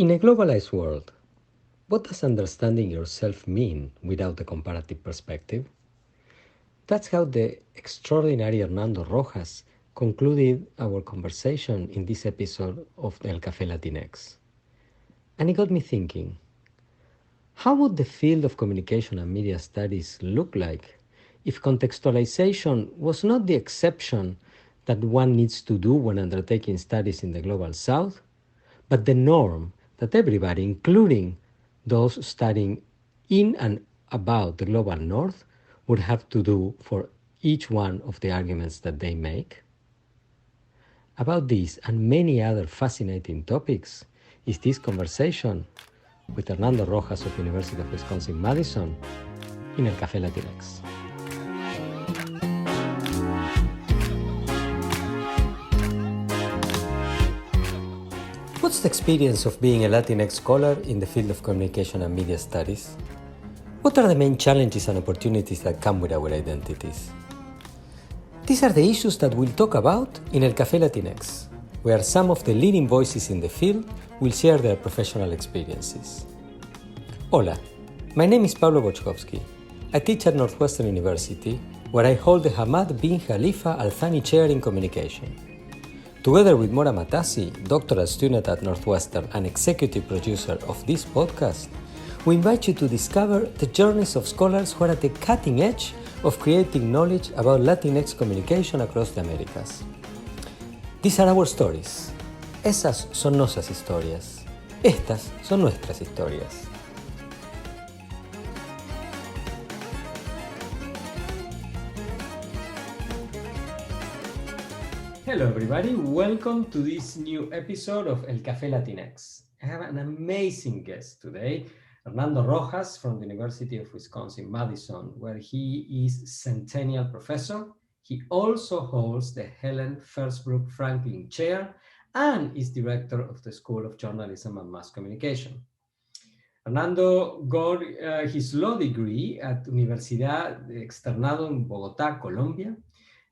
In a globalized world, what does understanding yourself mean without a comparative perspective? That's how the extraordinary Hernando Rojas concluded our conversation in this episode of El Café Latinx. And it got me thinking, how would the field of communication and media studies look like if contextualization was not the exception that one needs to do when undertaking studies in the global south, but the norm that everybody, including those studying in and about the global north, would have to do for each one of the arguments that they make? About this and many other fascinating topics is this conversation with Hernando Rojas of University of Wisconsin-Madison in El Café Latinx. What's the experience of being a Latinx scholar in the field of communication and media studies? What are the main challenges and opportunities that come with our identities? These are the issues that we'll talk about in El Café Latinx, where some of the leading voices in the field will share their professional experiences. Hola, my name is Pablo Boczkowski. I teach at Northwestern University, where I hold the Hamad bin Khalifa Al Thani Chair in Communication. Together with Mora Matassi, doctoral student at Northwestern and executive producer of this podcast, we invite you to discover the journeys of scholars who are at the cutting edge of creating knowledge about Latinx communication across the Americas. These are our stories. Esas son nuestras historias. Estas son nuestras historias. Hello everybody, welcome to this new episode of El Café Latinx. I have an amazing guest today, Hernando Rojas from the University of Wisconsin-Madison, where he is Centennial Professor. He also holds the Helen Fersbruck Franklin Chair and is Director of the School of Journalism and Mass Communication. Hernando got his law degree at Universidad Externado in Bogotá, Colombia,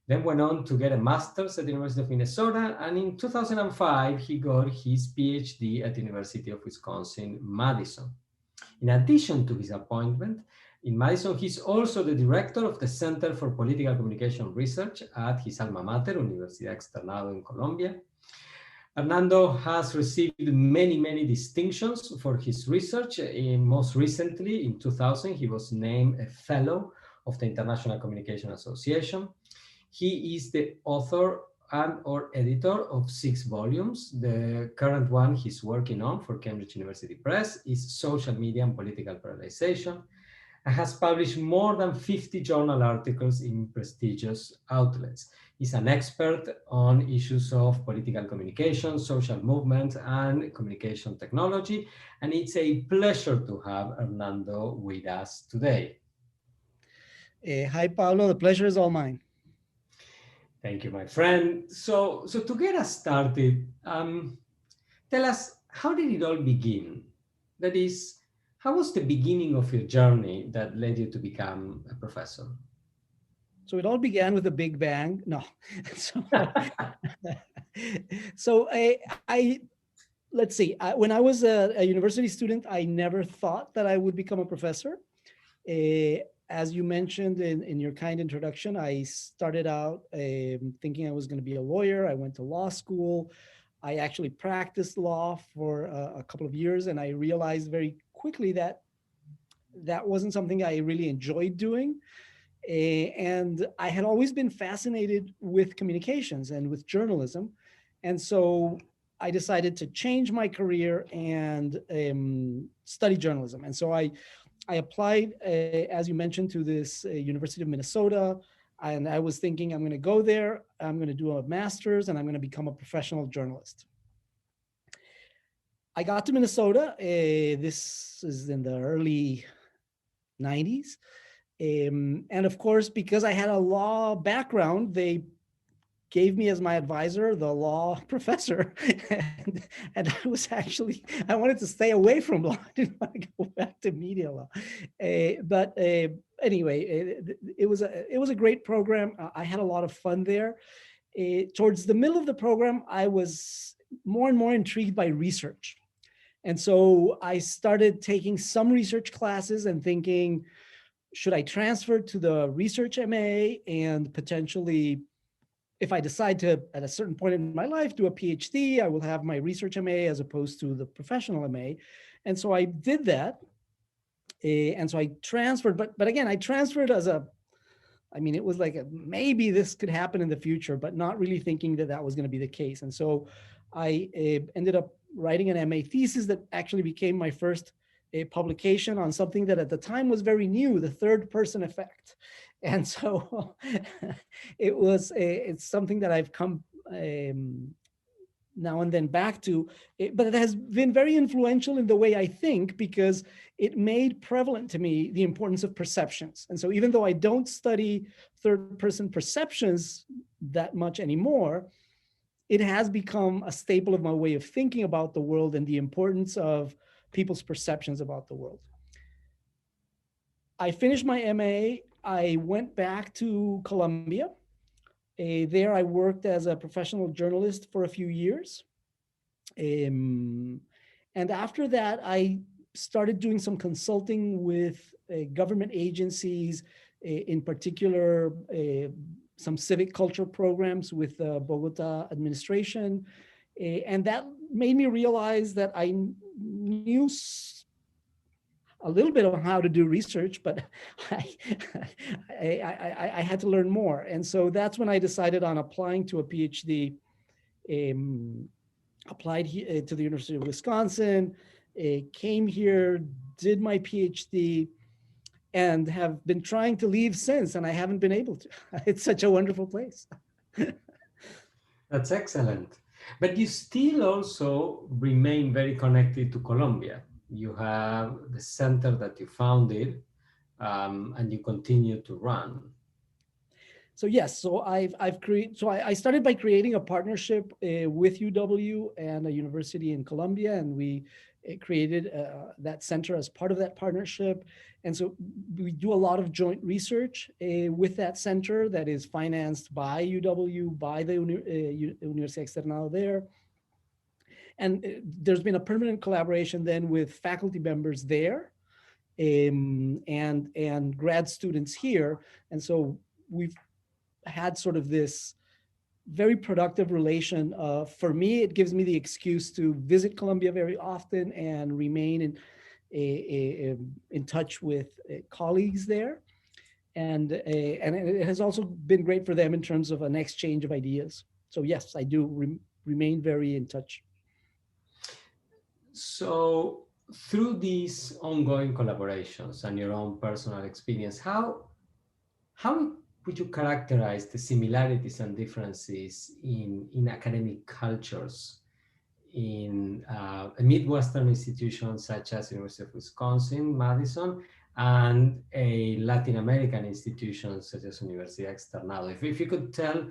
then went on to get a master's at the University of Minnesota, and in 2005, he got his PhD at the University of Wisconsin-Madison. In addition to his appointment in Madison, he's also the director of the Center for Political Communication Research at his alma mater, Universidad Externado in Colombia. Hernando has received many distinctions for his research. Most recently, in 2000, he was named a fellow of the International Communication Association. He is the author and or editor of 6 volumes. The current one he's working on for Cambridge University Press is Social Media and Political Polarization, and has published more than 50 journal articles in prestigious outlets. He's an expert on issues of political communication, social movement, and communication technology, and it's a pleasure to have Hernando with us today. Hi, Pablo. The pleasure is all mine. Thank you, my friend. So to get us started, tell us, how did it all begin? That is, how was the beginning of your journey that led you to become a professor? So it all began with a big bang. No. So I let's see. When I was a university student, I never thought that I would become a professor. As you mentioned in your kind introduction, I started out thinking I was going to be a lawyer. I went to law school. I actually practiced law for a couple of years, and I realized very quickly that that wasn't something I really enjoyed doing. And I had always been fascinated with communications and with journalism. And so I decided to change my career and study journalism. And so I applied, as you mentioned, to this University of Minnesota, and I was thinking I'm going to go there, I'm going to do a master's, and I'm going to become a professional journalist. I got to Minnesota. This is in the early 90s. And of course, because I had a law background, they gave me as my advisor the law professor, and I wanted to stay away from law. I didn't want to go back to media law, but anyway, it was a great program. I had a lot of fun there. Towards the middle of the program, I was more and more intrigued by research, And so I started taking some research classes and thinking, should I transfer to the research MA and potentially, if I decide to, at a certain point in my life, do a PhD, I will have my research MA as opposed to the professional MA. And so I did that. And so I transferred, but again, I transferred as it was like maybe this could happen in the future, but not really thinking that that was going to be the case. And so I ended up writing an MA thesis that actually became my first publication on something that at the time was very new, the third person effect. And so it's something that I've come now and then back to, but it has been very influential in the way I think, because it made prevalent to me the importance of perceptions. And so even though I don't study third person perceptions that much anymore, it has become a staple of my way of thinking about the world and the importance of people's perceptions about the world. I finished my MA. I went back to Columbia. There I worked as a professional journalist for a few years. And after that, I started doing some consulting with government agencies, in particular, some civic culture programs with the Bogota administration. And that made me realize that I knew a little bit of how to do research, but I had to learn more. And so that's when I decided on applying to a PhD, applied to the University of Wisconsin, came here, did my PhD, and have been trying to leave since, and I haven't been able to. It's such a wonderful place. That's excellent. But you still also remain very connected to Colombia. You have the center that you founded, and you continue to run. So yes, so I've created. So I started by creating a partnership with UW and a university in Colombia, and we created that center as part of that partnership. And so we do a lot of joint research with that center that is financed by UW, by the Universidad Externado there. And there's been a permanent collaboration then with faculty members there, and grad students here. And so we've had sort of this very productive relation. For me, it gives me the excuse to visit Colombia very often and remain in touch with colleagues there. And it has also been great for them in terms of an exchange of ideas. So yes, I do remain very in touch. So through these ongoing collaborations and your own personal experience, how would you characterize the similarities and differences in academic cultures in a Midwestern institution such as University of Wisconsin-Madison and a Latin American institution such as Universidad Externado? If you could tell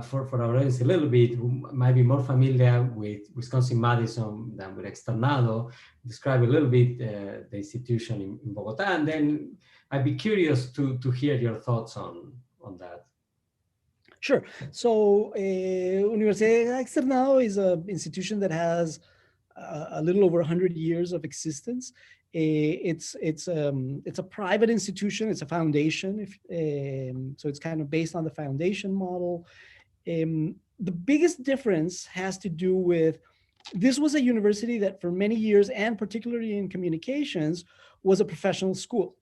for our audience a little bit, who might be more familiar with Wisconsin-Madison than with Externado, describe a little bit the institution in Bogota, and then I'd be curious to hear your thoughts on that. Sure. So Universidad Externado is an institution that has a little over 100 years of existence. It's a private institution. It's a foundation. So it's kind of based on the foundation model. The biggest difference has to do with, this was a university that for many years, and particularly in communications, was a professional school.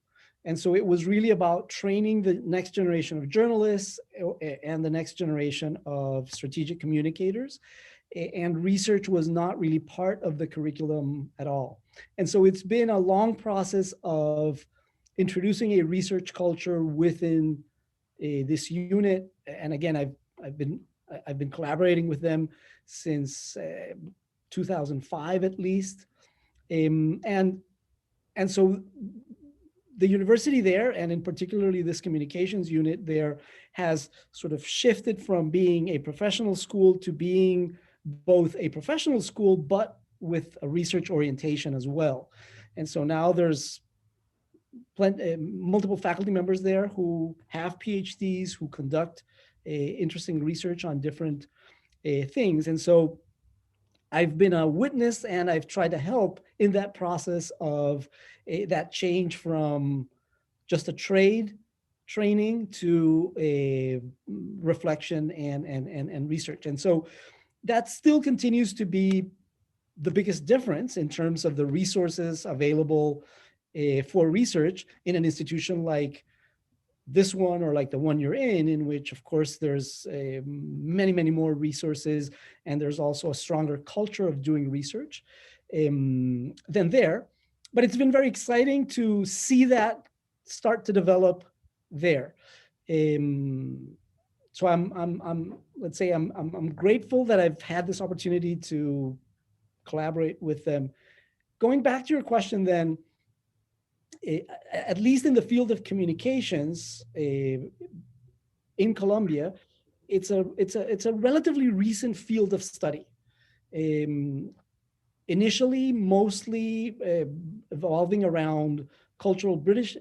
And so it was really about training the next generation of journalists and the next generation of strategic communicators. And research was not really part of the curriculum at all. And so it's been a long process of introducing a research culture within this unit. And again, I've been collaborating with them since 2005 at least. And so the university there, and in particularly this communications unit there, has sort of shifted from being a professional school to being both a professional school, but with a research orientation as well. And so now there's multiple faculty members there who have PhDs, who conduct interesting research on different things. And so I've been a witness and I've tried to help in that process of that change from just a training to a reflection and research. And so that still continues to be the biggest difference in terms of the resources available for research in an institution like this one or like the one you're in which of course there's many more resources, and there's also a stronger culture of doing research than there. But it's been very exciting to see that start to develop there. um, so I'm let's say I'm grateful that I've had this opportunity to collaborate with them. Going back to your question then, at least in the field of communications in Colombia, it's a relatively recent field of study. Um, Initially, mostly evolving around cultural British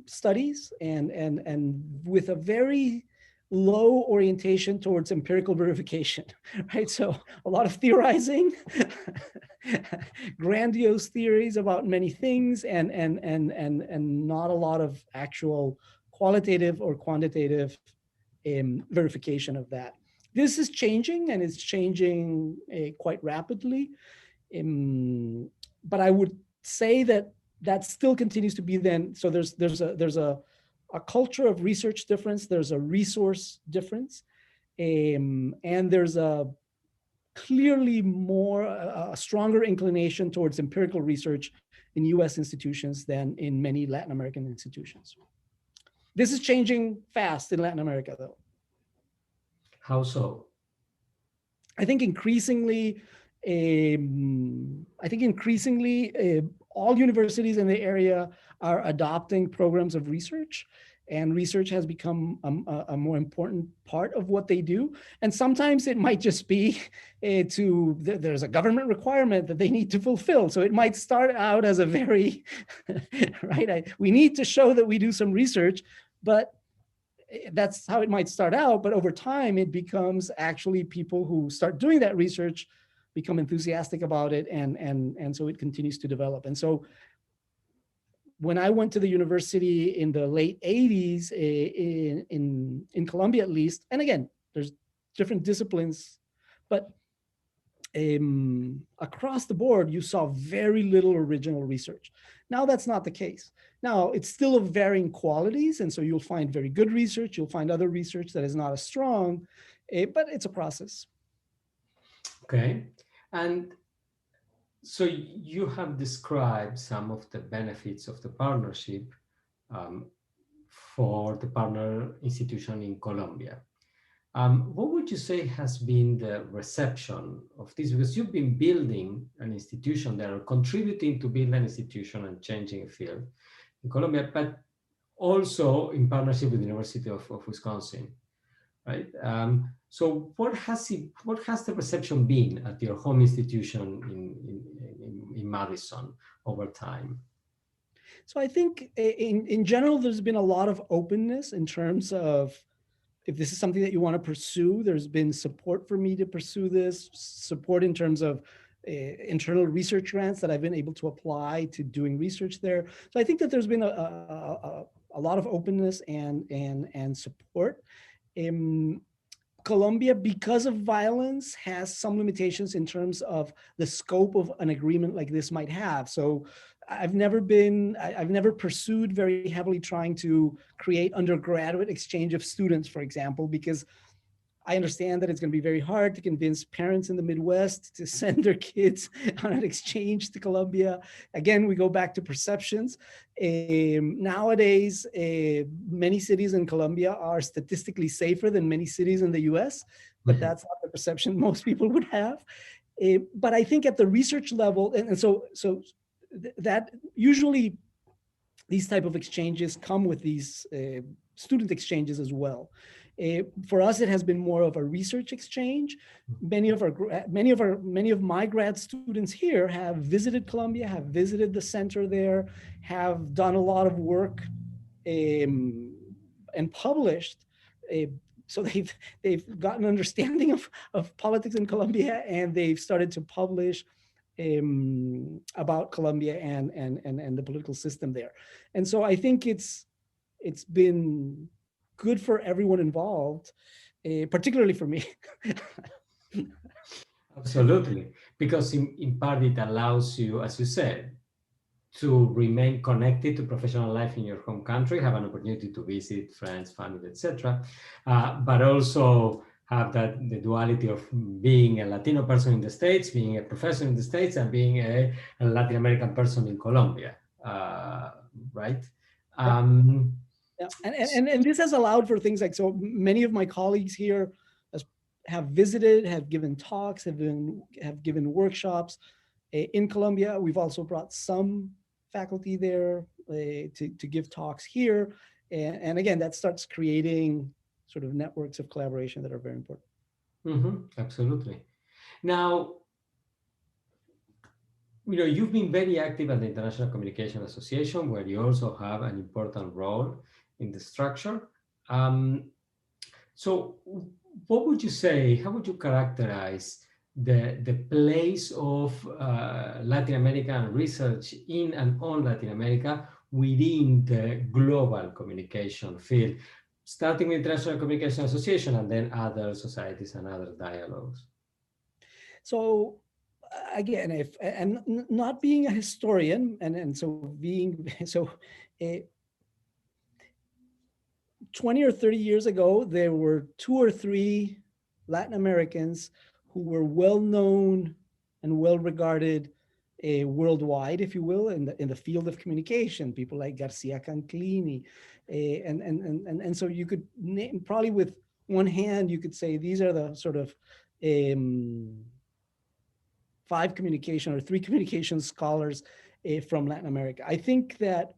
studies and with a very low orientation towards empirical verification, right? So a lot of theorizing, grandiose theories about many things, and not a lot of actual qualitative or quantitative verification of that. This is changing, and it's changing quite rapidly. But I would say that that still continues to be then. So there's a culture of research difference. There's a resource difference, and there's a clearly more a stronger inclination towards empirical research in U.S. institutions than in many Latin American institutions. This is changing fast in Latin America, though. How so? I think increasingly, all universities in the area are adopting programs of research, and research has become a more important part of what they do. And sometimes it might just be there's a government requirement that they need to fulfill. So it might start out as a very, right, we need to show that we do some research, but that's how it might start out. But over time, it becomes actually people who start doing that research become enthusiastic about it, and so it continues to develop. And so when I went to the university in the late 80s in Colombia, at least, and again, there's different disciplines, but across the board, you saw very little original research. Now that's not the case. Now it's still of varying qualities, and so you'll find very good research, you'll find other research that is not as strong, but it's a process. Okay. And so you have described some of the benefits of the partnership um, for the partner institution in Colombia. What would you say has been the reception of this? Because you've been building an institution there, or contributing to build an institution and changing a field in Colombia, but also in partnership with the University of Wisconsin, right? So what has the reception been at your home institution in Madison over time? So I think in general, there's been a lot of openness in terms of, if this is something that you want to pursue, there's been support for me to pursue this, support in terms of internal research grants that I've been able to apply to doing research there. So I think that there's been a lot of openness and support. Colombia, because of violence, has some limitations in terms of the scope of an agreement like this might have. So I've never pursued very heavily trying to create undergraduate exchange of students, for example, because I understand that it's going to be very hard to convince parents in the Midwest to send their kids on an exchange to Colombia. Again, we go back to perceptions. Nowadays, many cities in Colombia are statistically safer than many cities in the US, but that's not the perception most people would have. But I think at the research level, and so that usually these type of exchanges come with these student exchanges as well. For us, it has been more of a research exchange. Many of my grad students here have visited Colombia, have visited the center there, have done a lot of work and published So they've got an understanding of politics in Colombia, and they've started to publish about Colombia and the political system there. And so I think it's been good for everyone involved, particularly for me. Absolutely, because in part it allows you, as you said, to remain connected to professional life in your home country, have an opportunity to visit friends, family, etc., but also have that the duality of being a Latino person in the States, being a professor in the States, and being a Latin American person in Colombia, right? Yeah. Um, Yeah. And this has allowed for things like, so many of my colleagues here have visited, have given talks, have given workshops in Colombia. We've also brought some faculty there to give talks here. And again, that starts creating sort of networks of collaboration that are very important. absolutely. Now, you've been very active at the International Communication Association, where you also have an important role in the structure. Um, so, what would you say? How would you characterize the place of Latin American research in and on Latin America within the global communication field, starting with International Communication Association and then other societies and other dialogues? So again, if and not being a historian, and so being so. 20 or 30 years ago, there were 2 or 3 Latin Americans who were well known and well regarded worldwide, if you will, in the field of communication. People like Garcia Canclini, and so you could name, probably with one hand, you could say these are the sort of 5 communication or 3 communication scholars from Latin America. I think that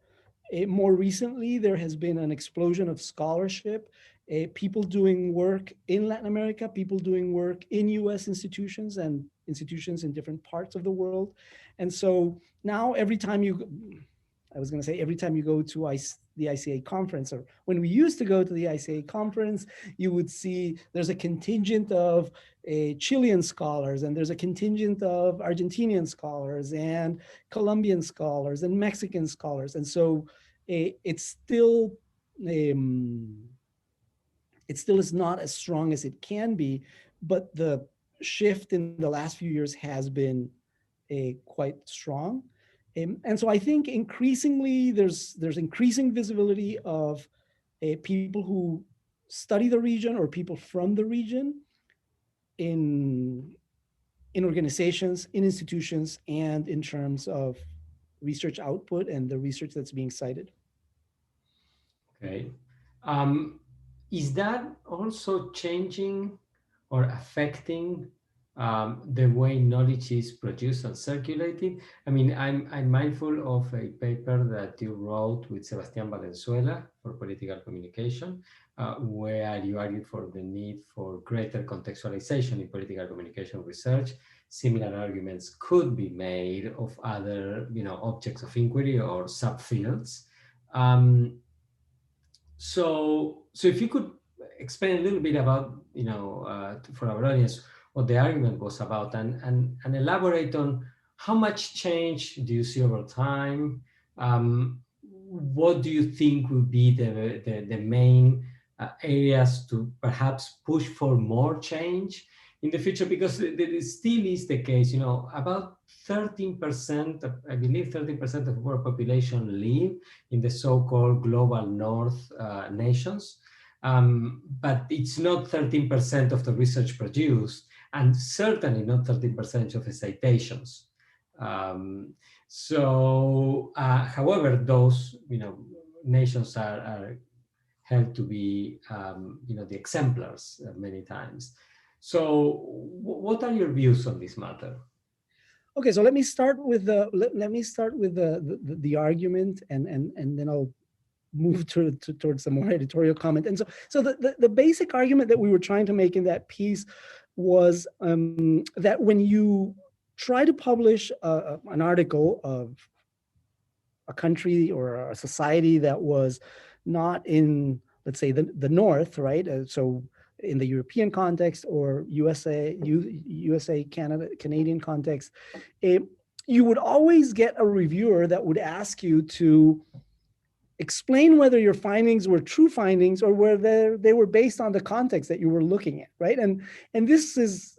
more recently, there has been an explosion of scholarship, people doing work in Latin America, people doing work in US institutions and institutions in different parts of the world. And so now every time you go to the ICA conference, or when we used to go to the ICA conference, you would see there's a contingent of Chilean scholars, and there's a contingent of Argentinian scholars and Colombian scholars and Mexican scholars. And so it still is not as strong as it can be, but the shift in the last few years has been quite strong. And so I think increasingly there's increasing visibility of people who study the region or people from the region in organizations, in institutions, and in terms of research output and the research that's being cited. Okay. Um, is that also changing or affecting the way knowledge is produced and circulated? I mean, I'm mindful of a paper that you wrote with Sebastián Valenzuela for political communication, where you argued for the need for greater contextualization in political communication research. Similar arguments could be made of other, objects of inquiry or subfields. So if you could explain a little bit about, for our audience, what the argument was about, and elaborate on how much change do you see over time? What do you think would be the main areas to perhaps push for more change in the future? Because it still is the case, about 13%, I believe 13% of world population live in the so-called global north nations. But it's not 13% of the research produced, and certainly not 13% of the citations. However, those nations are held to be the exemplars many times. So, what are your views on this matter? Okay, so let me start with the argument, and then I'll move towards the more editorial comment. And so the basic argument that we were trying to make in that piece was that when you try to publish an article of a country or a society that was not in, let's say, the North, right? So in the European context or USA, Canada, Canadian context, you would always get a reviewer that would ask you to explain whether your findings were true findings or whether they were based on the context that you were looking at, right? And this is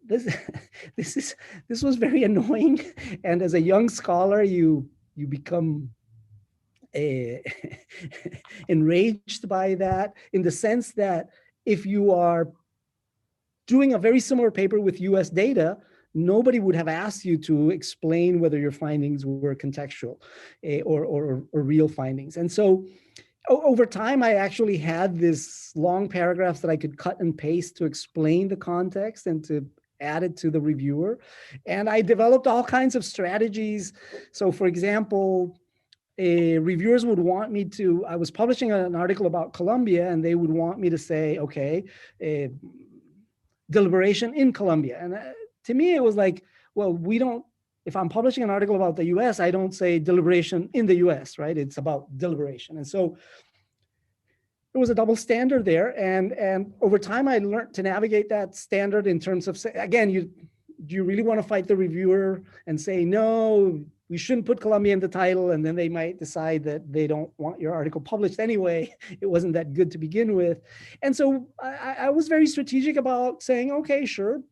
this this was very annoying. And as a young scholar, you become enraged by that, in the sense that if you are doing a very similar paper with US data, nobody would have asked you to explain whether your findings were contextual or real findings. And so over time, I actually had this long paragraphs that I could cut and paste to explain the context and to add it to the reviewer. And I developed all kinds of strategies. So for example, reviewers would want me to, I was publishing an article about Colombia, and they would want me to say, okay, deliberation in Colombia. And to me, it was like, well, we don't, if I'm publishing an article about the US, I don't say deliberation in the US, right? It's about deliberation. And so there was a double standard there. And over time, I learned to navigate that standard in terms of, again, do you really want to fight the reviewer and say, no, we shouldn't put Colombia in the title, and then they might decide that they don't want your article published anyway. It wasn't that good to begin with. And so I was very strategic about saying, okay, sure,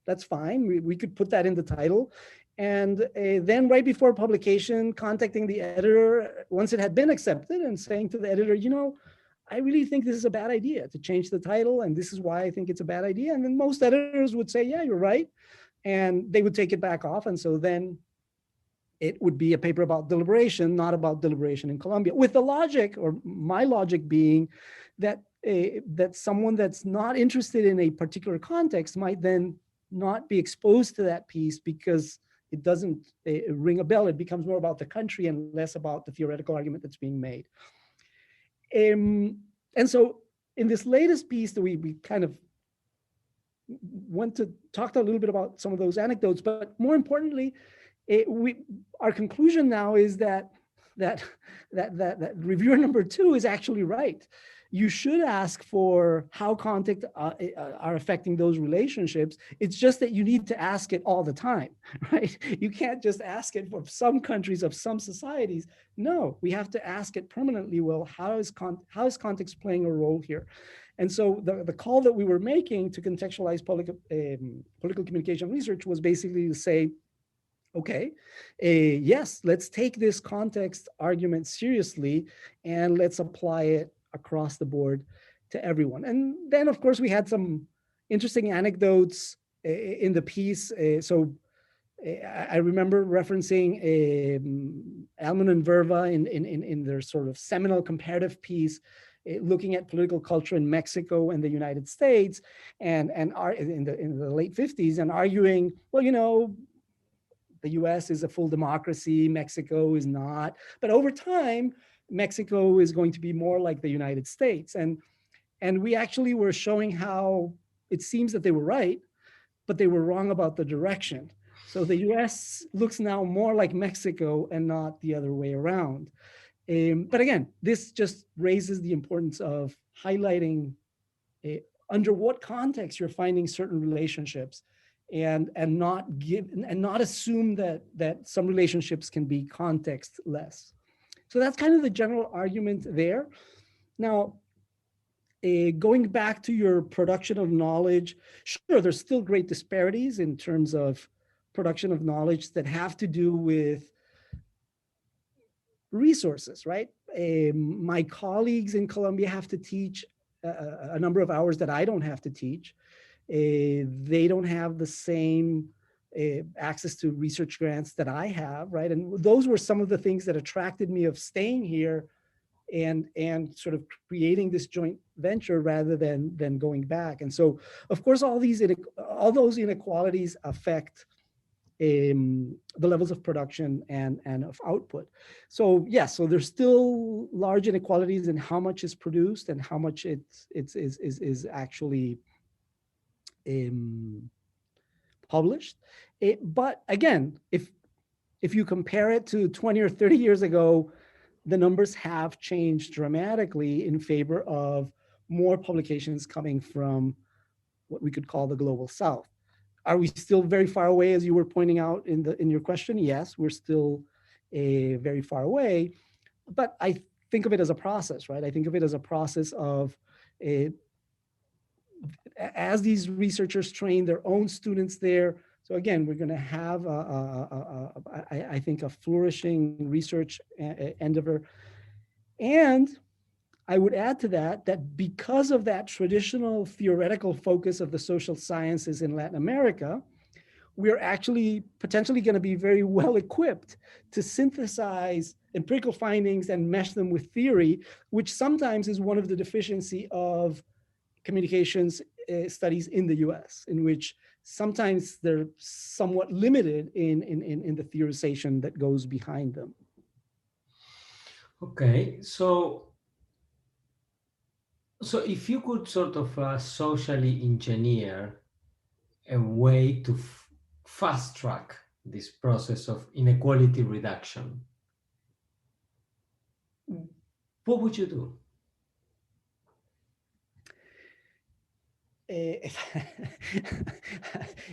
that's fine. We could put that in the title. And then right before publication, contacting the editor, once it had been accepted, and saying to the editor, you know, I really think this is a bad idea to change the title, and this is why I think it's a bad idea. And then most editors would say, yeah, you're right. And they would take it back off. And so then it would be a paper about deliberation, not about deliberation in Colombia, with the logic, or my logic being that that someone that's not interested in a particular context might then not be exposed to that piece because it doesn't ring a bell. It becomes more about the country and less about the theoretical argument that's being made. And so in this latest piece that we kind of went to talk a little bit about some of those anecdotes, but more importantly, our conclusion now is that reviewer number 2 is actually right. You should ask for how context are affecting those relationships. It's just that you need to ask it all the time, right? You can't just ask it for some countries of some societies. No, we have to ask it permanently. Well, how is context playing a role here? And so the call that we were making to contextualize political communication research was basically to say, okay, yes, let's take this context argument seriously, and let's apply it across the board to everyone. And then, of course, we had some interesting anecdotes in the piece. So I remember referencing Alman and Verva in their sort of seminal comparative piece, looking at political culture in Mexico and the United States, and in the late 50s, and arguing, well, you know, the US is a full democracy, Mexico is not. But over time, Mexico is going to be more like the United States. And we actually were showing how it seems that they were right, but they were wrong about the direction. So the US looks now more like Mexico and not the other way around. But again, this just raises the importance of highlighting under what context you're finding certain relationships, and not assume that some relationships can be contextless. So that's kind of the general argument there. Now, going back to your production of knowledge, sure, there's still great disparities in terms of production of knowledge that have to do with resources, right? My colleagues in Colombia have to teach a number of hours that I don't have to teach. They don't have the same access to research grants that I have, right? And those were some of the things that attracted me of staying here and sort of creating this joint venture rather than going back. And so, of course, all those inequalities affect the levels of production and of output. So yes, so there's still large inequalities in how much is produced and how much is actually published. But again, if you compare it to 20 or 30 years ago, the numbers have changed dramatically in favor of more publications coming from what we could call the global South. Are we still very far away, as you were pointing out in your question? Yes, we're still very far away, but I think of it as a process, right? I think of it as a process of as these researchers train their own students there. So again, we're going to have, I think, a flourishing research endeavor. And I would add to that, that because of that traditional theoretical focus of the social sciences in Latin America, we're actually potentially going to be very well equipped to synthesize empirical findings and mesh them with theory, which sometimes is one of the deficiency of communications studies in the US, in which sometimes they're somewhat limited in the theorization that goes behind them. Okay, so if you could sort of socially engineer a way to fast track this process of inequality reduction, what would you do?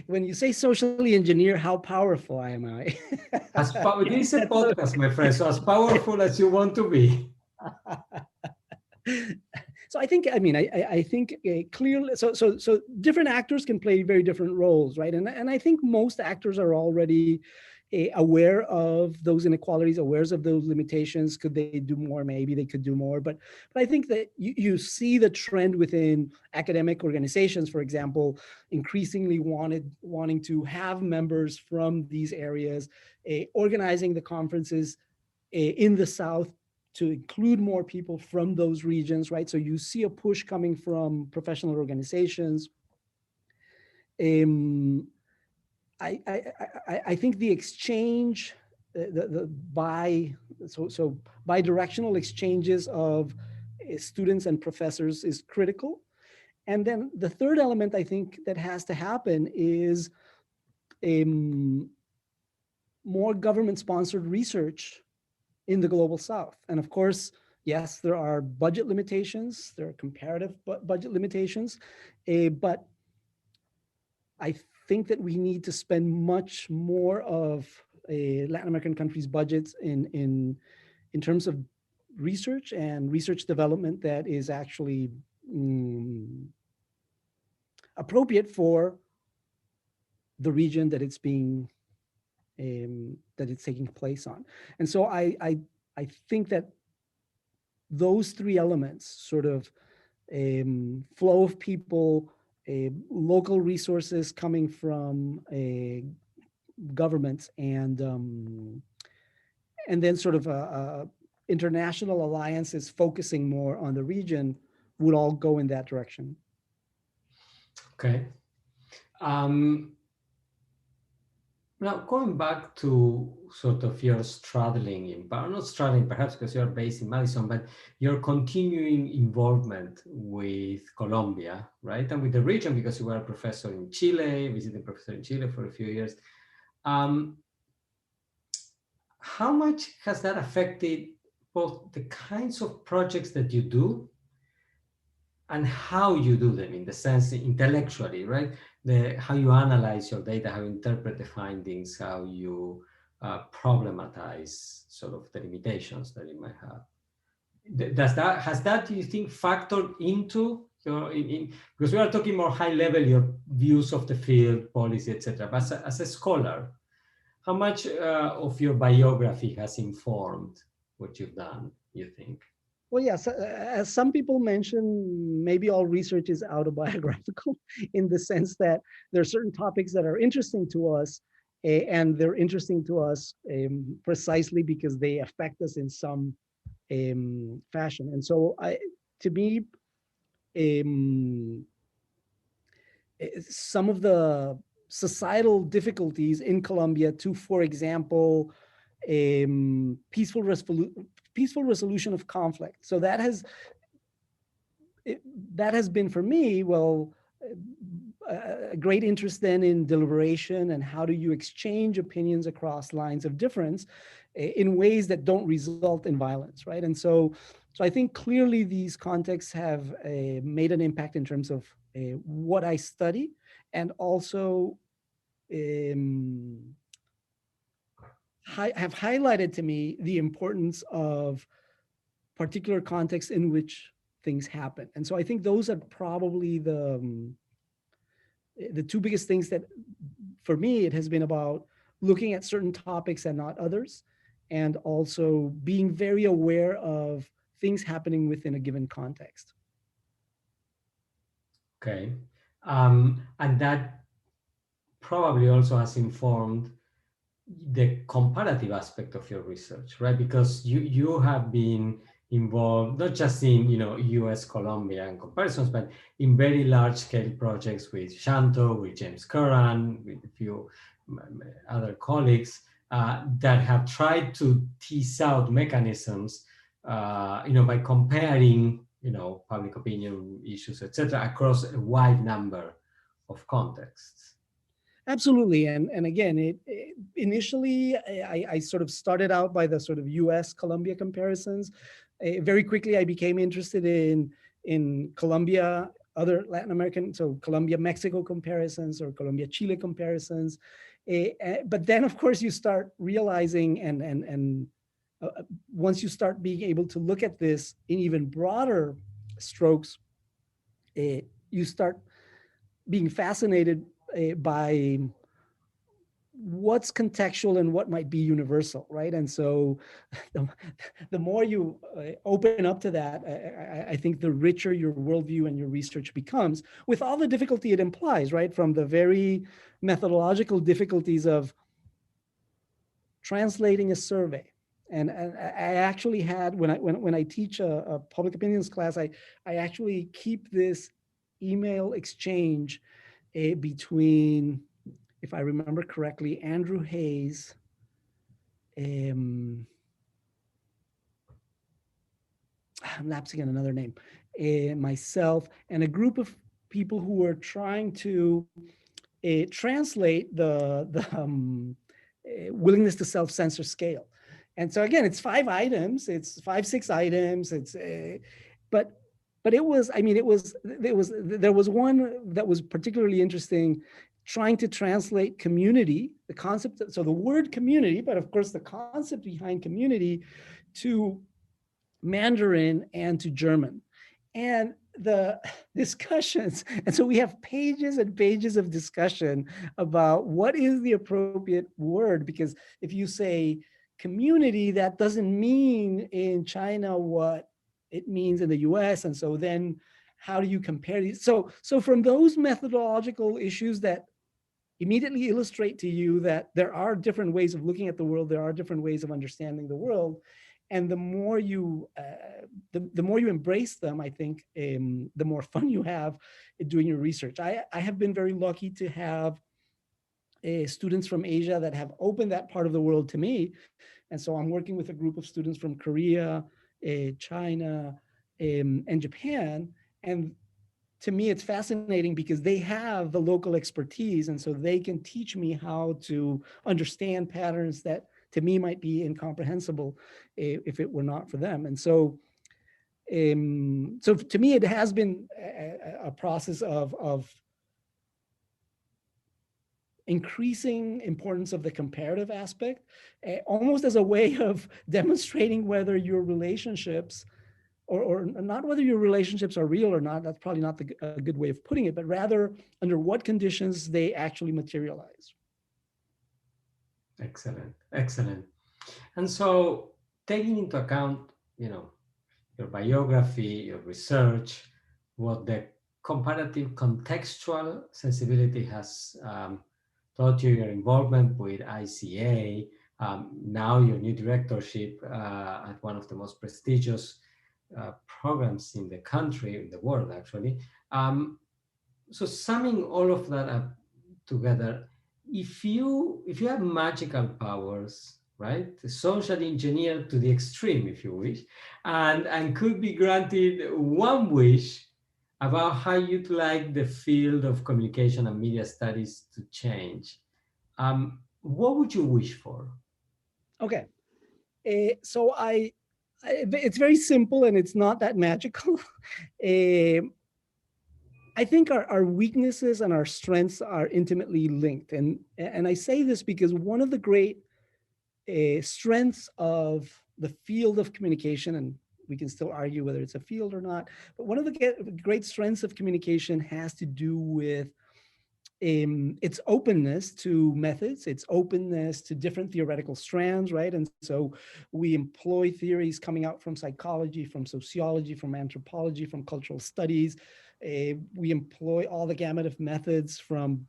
When you say socially engineer, how powerful am I? This is a podcast, my friend, so as powerful as you want to be. So I think, I think clearly, so different actors can play very different roles, right? And I think most actors are already aware of those inequalities, aware of those limitations. Could they do more? Maybe they could do more. But I think that you see the trend within academic organizations, for example, increasingly wanting to have members from these areas, organizing the conferences in the South to include more people from those regions, right? So you see a push coming from professional organizations. I think the exchange, bi-directional exchanges of students and professors is critical. And then the third element I think that has to happen is more government-sponsored research in the global South. And of course, yes, there are budget limitations, there are comparative budget limitations, but I think that we need to spend much more of Latin American countries' budgets in terms of research and research development that is actually appropriate for the region that it's being that it's taking place on. And so I think that those three elements, sort of flow of people, local resources coming from governments, and then sort of international alliances focusing more on the region, would all go in that direction. Okay. Now, going back to sort of your straddling, not straddling perhaps because you're based in Madison, but your continuing involvement with Colombia, right? And with the region, because you were a professor in Chile, visiting professor in Chile for a few years. How much has that affected both the kinds of projects that you do and how you do them, in the sense intellectually, right? How you analyze your data, how you interpret the findings, how you problematize sort of the limitations that it might have. Has that, do you think, factored into your, because we are talking more high level, your views of the field, policy, etc. But as a scholar, how much of your biography has informed what you've done, you think? Well, yes, as some people mention, maybe all research is autobiographical in the sense that there are certain topics that are interesting to us, and they're interesting to us precisely because they affect us in some fashion. And so to me, some of the societal difficulties in Colombia to, for example, peaceful resolution of conflict. So that has been for me, well, a great interest then in deliberation and how do you exchange opinions across lines of difference in ways that don't result in violence, right? And so I think clearly these contexts have made an impact in terms of what I study, and also have highlighted to me the importance of particular contexts in which things happen. And so I think those are probably the two biggest things that, for me, it has been about looking at certain topics and not others, and also being very aware of things happening within a given context. Okay. And that probably also has informed the comparative aspect of your research, right? Because you have been involved not just in US Colombian comparisons, but in very large scale projects with Shanto, with James Curran, with a few other colleagues that have tried to tease out mechanisms, by comparing public opinion issues, etc., across a wide number of contexts. Absolutely. And again, initially, I sort of started out by the sort of US Colombia comparisons. Very quickly, I became interested in Colombia, other Latin American, so Colombia Mexico comparisons or Colombia Chile comparisons. But then, of course, you start realizing, and once you start being able to look at this in even broader strokes, you start being fascinated by what's contextual and what might be universal, right? And so the more you open up to that, I think the richer your worldview and your research becomes, with all the difficulty it implies, right? From the very methodological difficulties of translating a survey. And I actually had, when I teach a public opinions class, I actually keep this email exchange between, if I remember correctly, Andrew Hayes, I'm lapsing on another name, myself, and a group of people who were trying to translate the willingness to self-censor scale. And so again, it's 5 items, it's 6 items, but it was, I mean, there was one that was particularly interesting, trying to translate community, the concept, so the word community, but of course the concept behind community, to Mandarin and to German. And the discussions, and so we have pages and pages of discussion about what is the appropriate word, because if you say community, that doesn't mean in China what it means in the US. And so then how do you compare these? So from those methodological issues that immediately illustrate to you that there are different ways of looking at the world, there are different ways of understanding the world, and the more you embrace them, I think the more fun you have doing your research. I have been very lucky to have students from Asia that have opened that part of the world to me, and so I'm working with a group of students from Korea, China, and Japan, and to me, it's fascinating because they have the local expertise, and so they can teach me how to understand patterns that to me might be incomprehensible if it were not for them. And so to me, it has been a process of increasing importance of the comparative aspect, almost as a way of demonstrating whether your relationships, or not whether your relationships are real or not, that's probably not a good way of putting it, but rather under what conditions they actually materialize. Excellent, excellent. And so, taking into account, your biography, your research, what the comparative contextual sensibility has taught you, your involvement with ICA, now your new directorship at one of the most prestigious programs in the country, in the world, actually. So summing all of that up together, if you have magical powers, right, social engineered to the extreme, if you wish, and could be granted one wish, about how you'd like the field of communication and media studies to change. What would you wish for? Okay. So it's very simple and it's not that magical. uh, I think our weaknesses and our strengths are intimately linked. And I say this because one of the great strengths of the field of communication, and we can still argue whether it's a field or not, but one of the great strengths of communication has to do with its openness to methods, its openness to different theoretical strands, right? And so we employ theories coming out from psychology, from sociology, from anthropology, from cultural studies. We employ all the gamut of methods from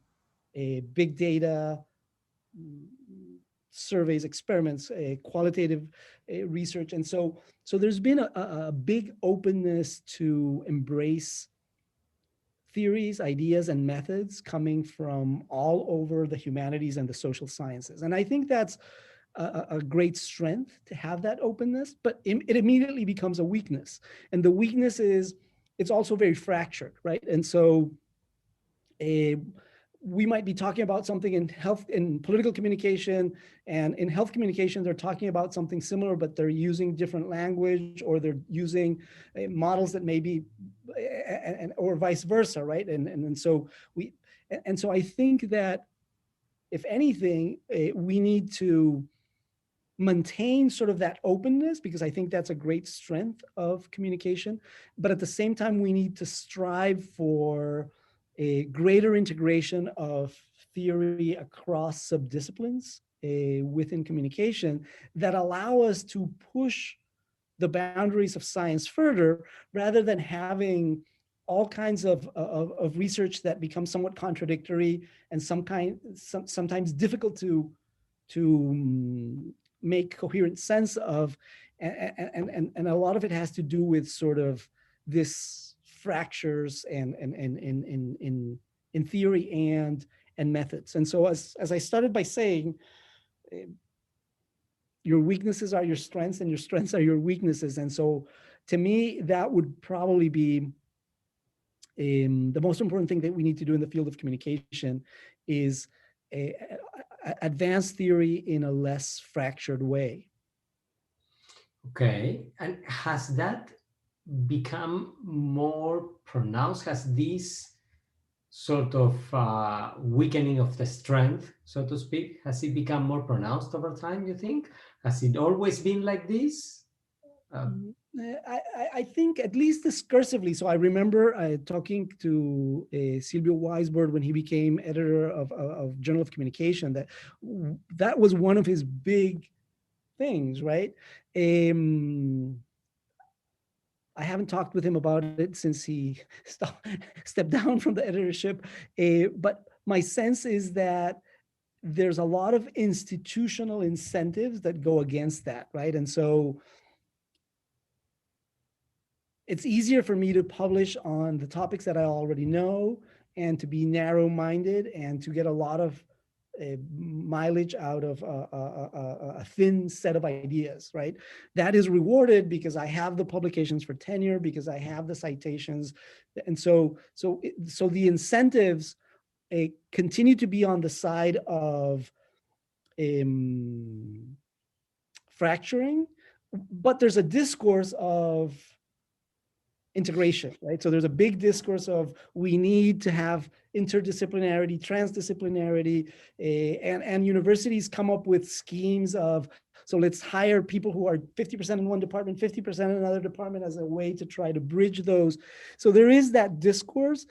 big data, surveys, experiments, qualitative research. And so there's been a big openness to embrace theories, ideas, and methods coming from all over the humanities and the social sciences. And I think that's a great strength to have that openness, but it immediately becomes a weakness. And the weakness is it's also very fractured, right? And so we might be talking about something in health, in political communication, and in health communication, they're talking about something similar, but they're using different language, or they're using models that may be, or vice versa, right? And so I think that if anything, we need to maintain sort of that openness, because I think that's a great strength of communication. But at the same time, we need to strive for a greater integration of theory across subdisciplines within communication that allow us to push the boundaries of science further, rather than having all kinds of research that becomes somewhat contradictory and sometimes difficult to make coherent sense of, and a lot of it has to do with sort of this fractures and in theory and methods. And so as I started by saying, your weaknesses are your strengths and your strengths are your weaknesses. And so to me, that would probably be the most important thing that we need to do in the field of communication is advanced theory in a less fractured way. Okay. And has that become more pronounced? Has this sort of weakening of the strength, so to speak, has it become more pronounced over time, you think? Has it always been like this? Uh, I think at least discursively. So I remember talking to Silvio Weisberg when he became editor of Journal of Communication, that was one of his big things, right? I haven't talked with him about it since he stepped down from the editorship. But my sense is that there's a lot of institutional incentives that go against that, right? And so it's easier for me to publish on the topics that I already know and to be narrow-minded and to get a lot of mileage out of a thin set of ideas, right? That is rewarded because I have the publications for tenure, because I have the citations. And so the incentives continue to be on the side of fracturing, but there's a discourse of integration, right? So there's a big discourse of we need to have interdisciplinarity, transdisciplinarity, and universities come up with schemes of, so let's hire people who are 50% in one department, 50% in another department as a way to try to bridge those. So there is that discourse,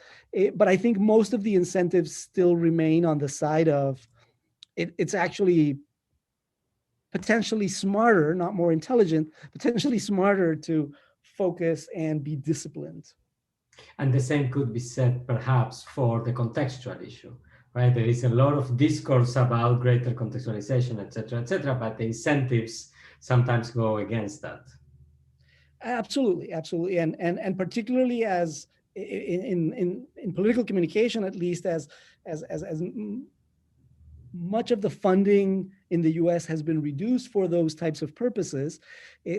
but I think most of the incentives still remain on the side of it's actually potentially smarter, not more intelligent, potentially smarter to focus and be disciplined. and the same could be said perhaps for the contextual issue, right? There is a lot of discourse about greater contextualization, etc., but the incentives sometimes go against that. Absolutely, absolutely, and particularly as in political communication, at least as much of the funding in the US has been reduced for those types of purposes.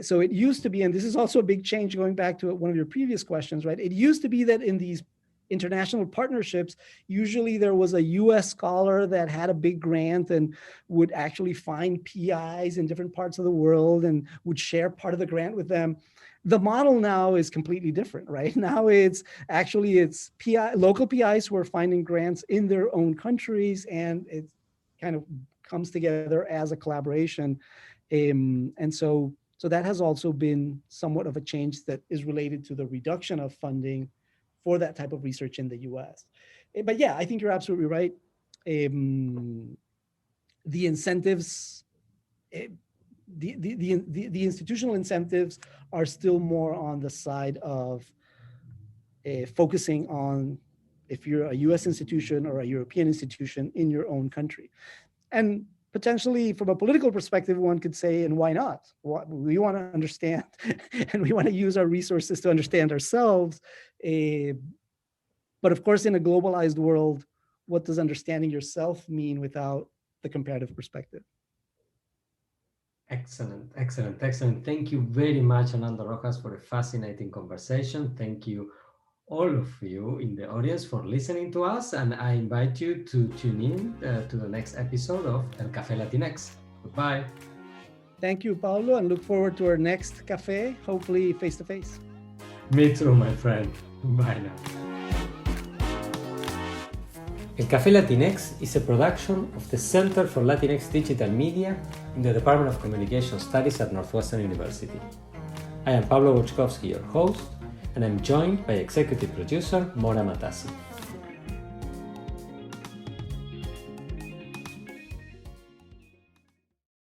So it used to be, and this is also a big change going back to one of your previous questions, right? It used to be that in these international partnerships, usually there was a US scholar that had a big grant and would actually find PIs in different parts of the world and would share part of the grant with them. The model now is completely different, right? Now it's local PIs who are finding grants in their own countries, and it kind of comes together as a collaboration. And so that has also been somewhat of a change that is related to the reduction of funding for that type of research in the US. But yeah, I think you're absolutely right. The incentives, the institutional incentives are still more on the side of focusing on if you're a US institution or a European institution in your own country. And potentially from a political perspective, one could say, and why not? We want to understand and we want to use our resources to understand ourselves. But of course, in a globalized world, what does understanding yourself mean without the comparative perspective? Excellent, excellent, excellent. Thank you very much, Hernando Rojas, for a fascinating conversation. Thank you, all of you in the audience, for listening to us. And I invite you to tune in to the next episode of El Café Latinx. Goodbye. Thank you, Pablo, and look forward to our next café, hopefully face-to-face. Me too, my friend. Bye now. El Café Latinx is a production of the Center for Latinx Digital Media in the Department of Communication Studies at Northwestern University. I am Pablo Boczkowski, your host, and I'm joined by executive producer Mora Matassi.